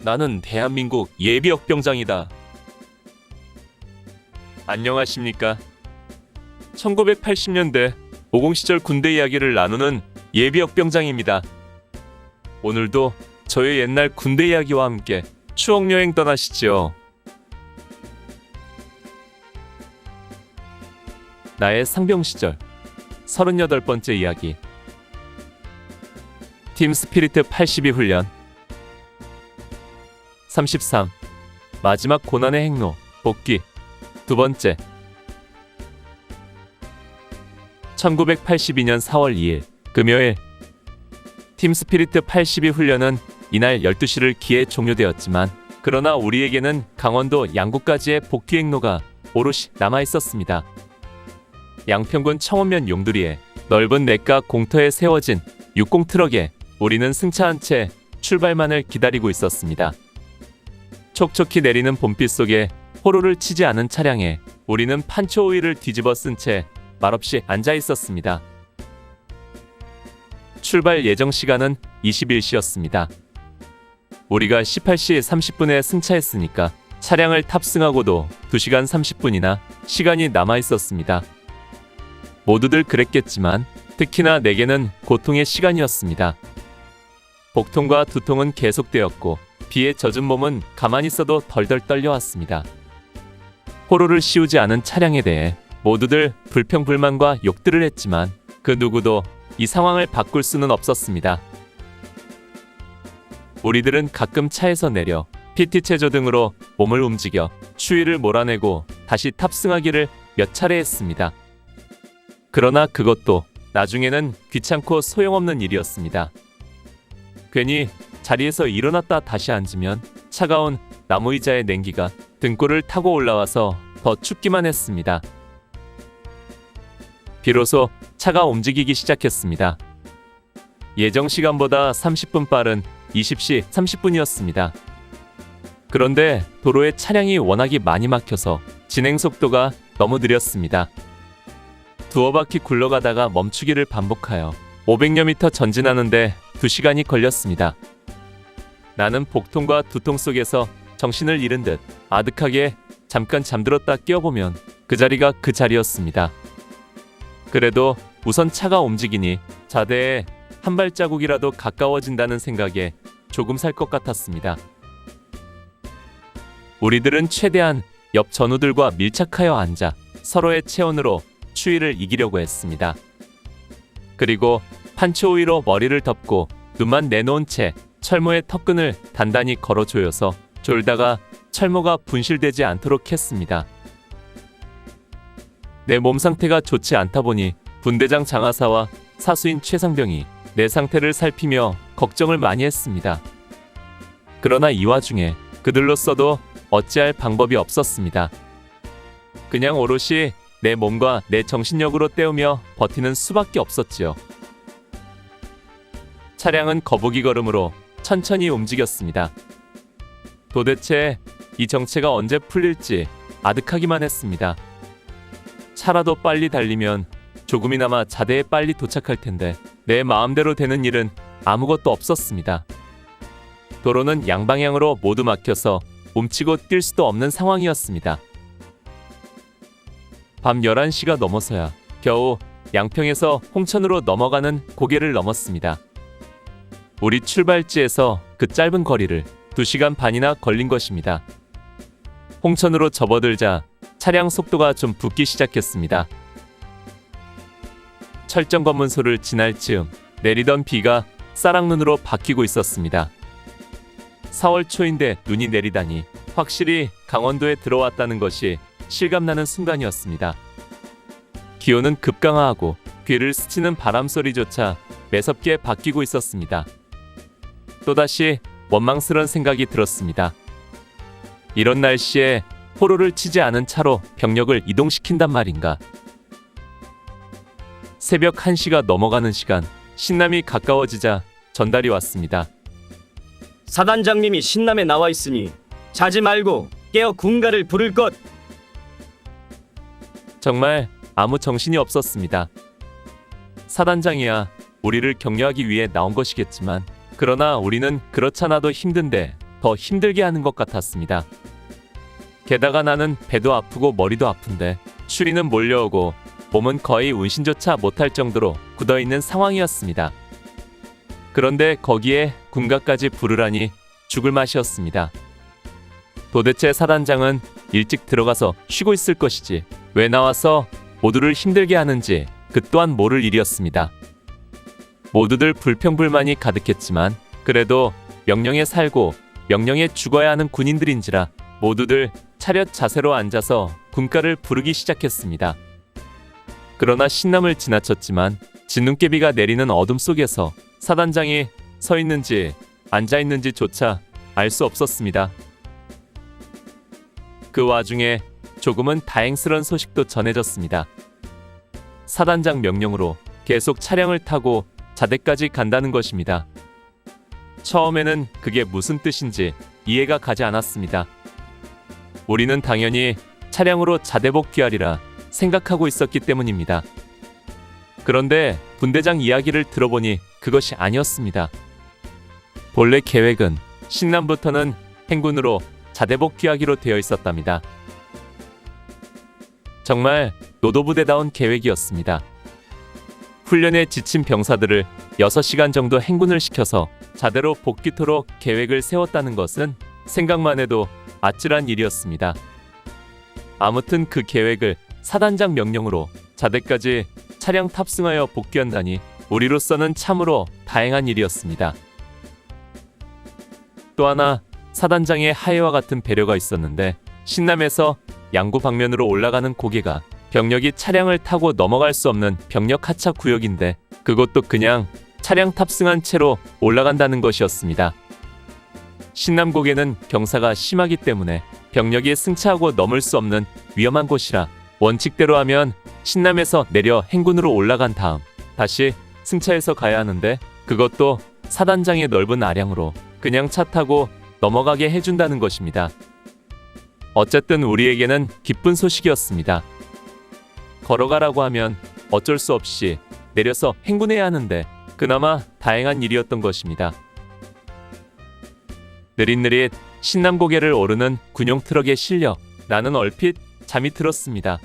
나는 대한민국 예비역병장이다. 안녕하십니까? 1980년대 50 시절 군대 이야기를 나누는 예비역병장입니다. 오늘도 저의 옛날 군대 이야기와 함께 추억여행 떠나시죠. 나의 상병 시절 38번째 이야기. 팀 스피리트 82 훈련 33. 마지막 고난의 행로 복귀 두 번째. 1982년 4월 2일 금요일. 팀 스피리트 82 훈련은 이날 12시를 기해 종료되었지만 그러나 우리에게는 강원도 양구까지의 복귀 행로가 오롯이 남아있었습니다. 양평군 청원면 용두리에 넓은 냇가 공터에 세워진 60 트럭에 우리는 승차한 채 출발만을 기다리고 있었습니다. 촉촉히 내리는 봄비 속에 호로를 치지 않은 차량에 우리는 판초 오일을 뒤집어 쓴 채 말없이 앉아 있었습니다. 출발 예정 시간은 21시였습니다. 우리가 18시 30분에 승차했으니까 차량을 탑승하고도 2시간 30분이나 시간이 남아 있었습니다. 모두들 그랬겠지만 특히나 내게는 고통의 시간이었습니다. 복통과 두통은 계속되었고 비에 젖은 몸은 가만히 있어도 덜덜 떨려왔습니다. 호로를 씌우지 않은 차량에 대해 모두들 불평불만과 욕들을 했지만 그 누구도 이 상황을 바꿀 수는 없었습니다. 우리들은 가끔 차에서 내려 PT 체조 등으로 몸을 움직여 추위를 몰아내고 다시 탑승하기를 몇 차례 했습니다. 그러나 그것도 나중에는 귀찮고 소용없는 일이었습니다. 괜히 자리에서 일어났다 다시 앉으면 차가운 나무 의자의 냉기가 등골을 타고 올라와서 더 춥기만 했습니다. 비로소 차가 움직이기 시작했습니다. 예정 시간보다 30분 빠른 20시 30분이었습니다. 그런데 도로에 차량이 워낙이 많이 막혀서 진행 속도가 너무 느렸습니다. 두어 바퀴 굴러가다가 멈추기를 반복하여 500여 미터 전진하는데 2시간이 걸렸습니다. 나는 복통과 두통 속에서 정신을 잃은 듯 아득하게 잠깐 잠들었다 깨어보면 그 자리가 그 자리였습니다. 그래도 우선 차가 움직이니 자대에 한 발자국이라도 가까워진다는 생각에 조금 살 것 같았습니다. 우리들은 최대한 옆 전우들과 밀착하여 앉아 서로의 체온으로 추위를 이기려고 했습니다. 그리고 판초오이로 머리를 덮고 눈만 내놓은 채 철모의 턱끈을 단단히 걸어조여서 졸다가 철모가 분실되지 않도록 했습니다. 내 몸 상태가 좋지 않다 보니 분대장 장하사와 사수인 최상병이 내 상태를 살피며 걱정을 많이 했습니다. 그러나 이 와중에 그들로서도 어찌할 방법이 없었습니다. 그냥 오롯이 내 몸과 내 정신력으로 때우며 버티는 수밖에 없었지요. 차량은 거북이 걸음으로 천천히 움직였습니다. 도대체 이 정체가 언제 풀릴지 아득하기만 했습니다. 차라도 빨리 달리면 조금이나마 자대에 빨리 도착할 텐데 내 마음대로 되는 일은 아무것도 없었습니다. 도로는 양방향으로 모두 막혀서 움츠고 뛸 수도 없는 상황이었습니다. 밤 11시가 넘어서야 겨우 양평에서 홍천으로 넘어가는 고개를 넘었습니다. 우리 출발지에서 그 짧은 거리를 2시간 반이나 걸린 것입니다. 홍천으로 접어들자 차량 속도가 좀 붙기 시작했습니다. 철정 검문소를 지날 즈음 내리던 비가 쌀락눈으로 바뀌고 있었습니다. 4월 초인데 눈이 내리다니 확실히 강원도에 들어왔다는 것이 실감나는 순간이었습니다. 기온은 급강하하고 귀를 스치는 바람소리조차 매섭게 바뀌고 있었습니다. 또다시 원망스러운 생각이 들었습니다. 이런 날씨에 호로를 치지 않은 차로 병력을 이동시킨단 말인가. 새벽 1시가 넘어가는 시간, 신남이 가까워지자 전달이 왔습니다. 사단장님이 신남에 나와 있으니 자지 말고 깨어 군가를 부를 것. 정말 아무 정신이 없었습니다. 사단장이야 우리를 격려하기 위해 나온 것이겠지만 그러나 우리는 그렇잖아도 힘든데 더 힘들게 하는 것 같았습니다. 게다가 나는 배도 아프고 머리도 아픈데 추리는 몰려오고 몸은 거의 운신조차 못할 정도로 굳어있는 상황이었습니다. 그런데 거기에 군가까지 부르라니 죽을 맛이었습니다. 도대체 사단장은 일찍 들어가서 쉬고 있을 것이지 왜 나와서 모두를 힘들게 하는지 그 또한 모를 일이었습니다. 모두들 불평불만이 가득했지만 그래도 명령에 살고 명령에 죽어야 하는 군인들인지라 모두들 차렷 자세로 앉아서 군가를 부르기 시작했습니다. 그러나 신남을 지나쳤지만 진눈깨비가 내리는 어둠 속에서 사단장이 서 있는지 앉아 있는지조차 알 수 없었습니다. 그 와중에 조금은 다행스런 소식도 전해졌습니다. 사단장 명령으로 계속 차량을 타고 자대까지 간다는 것입니다. 처음에는 그게 무슨 뜻인지 이해가 가지 않았습니다. 우리는 당연히 차량으로 자대 복귀하리라 생각하고 있었기 때문입니다. 그런데 분대장 이야기를 들어보니 그것이 아니었습니다. 본래 계획은 신남부터는 행군으로 자대 복귀하기로 되어 있었답니다. 정말 노도부대다운 계획이었습니다. 훈련에 지친 병사들을 6시간 정도 행군을 시켜서 자대로 복귀토록 계획을 세웠다는 것은 생각만 해도 아찔한 일이었습니다. 아무튼 그 계획을 사단장 명령으로 자대까지 차량 탑승하여 복귀한다니 우리로서는 참으로 다행한 일이었습니다. 또 하나 사단장의 하해와 같은 배려가 있었는데 신남에서 양구 방면으로 올라가는 고개가 병력이 차량을 타고 넘어갈 수 없는 병력 하차 구역인데 그것도 그냥 차량 탑승한 채로 올라간다는 것이었습니다. 신남고개는 경사가 심하기 때문에 병력이 승차하고 넘을 수 없는 위험한 곳이라 원칙대로 하면 신남에서 내려 행군으로 올라간 다음 다시 승차해서 가야 하는데 그것도 사단장의 넓은 아량으로 그냥 차 타고 넘어가게 해준다는 것입니다. 어쨌든 우리에게는 기쁜 소식이었습니다. 걸어가라고 하면 어쩔 수 없이 내려서 행군해야 하는데 그나마 다행한 일이었던 것입니다. 느릿느릿 신남고개를 오르는 군용 트럭에 실려 나는 얼핏 잠이 들었습니다.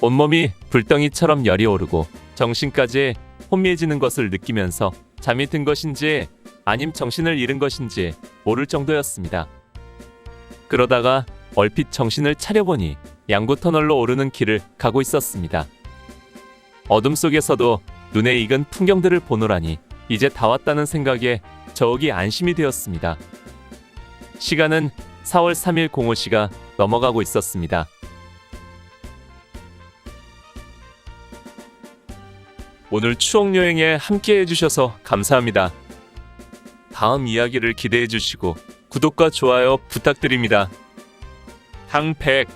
온몸이 불덩이처럼 열이 오르고 정신까지 혼미해지는 것을 느끼면서 잠이 든 것인지 아님 정신을 잃은 것인지 모를 정도였습니다. 그러다가 얼핏 정신을 차려보니 양구터널로 오르는 길을 가고 있었습니다. 어둠 속에서도 눈에 익은 풍경들을 보노라니 이제 다 왔다는 생각에 저욱이 안심이 되었습니다. 시간은 4월 3일 05시가 넘어가고 있었습니다. 오늘 추억여행에 함께 해주셔서 감사합니다. 다음 이야기를 기대해 주시고 구독과 좋아요 부탁드립니다. 당백